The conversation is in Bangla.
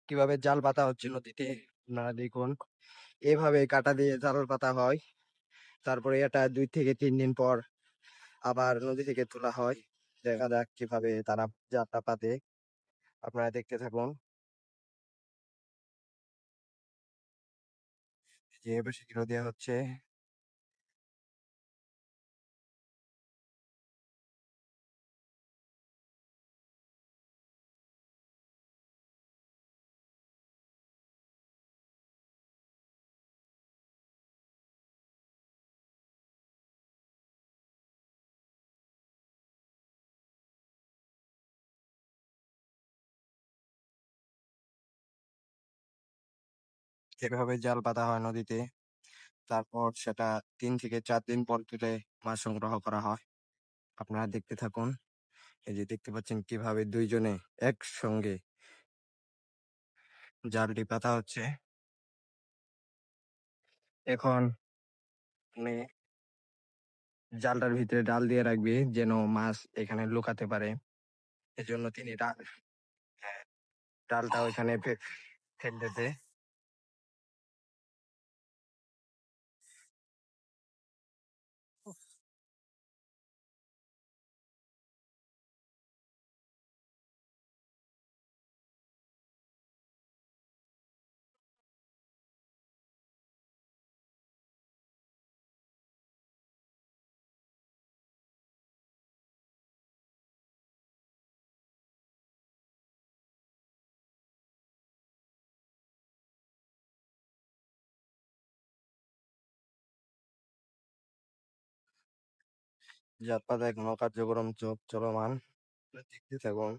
কিভাবে জাল পাতা হচ্ছে নদীতে আপনারা দেখুন। এভাবে কাঁটা দিয়ে জাল পাতা হয়। তারপরে এটা ২ থেকে ৩ দিন পর আবার নদী থেকে তোলা হয়। দেখা যাক কিভাবে তারা জালটা পাতে। আপনারা দেখতে থাকুন। যে এপাশে ঘিরো দেয়া হচ্ছে। এভাবে জাল পাতা হয় নদীতে। তারপর সেটা ৩ থেকে ৪ দিন পর তুলে মাছ সংগ্রহ করা হয়। আপনারা দেখতে থাকুন। এই যে দেখতে পাচ্ছেন কিভাবে ২ জনে একসঙ্গে জালটি পাতা হচ্ছে। এখন মানে জালটার ভিতরে ডাল দিয়ে রাখবে যেন মাছ এখানে লুকাতে পারে। এজন্য তিনি হ্যাঁ, ডালটা ওইখানে ফেলতে দেয়। জাল পাতা এখনো কার্যক্রম চলমান। দেখতে থাকুন।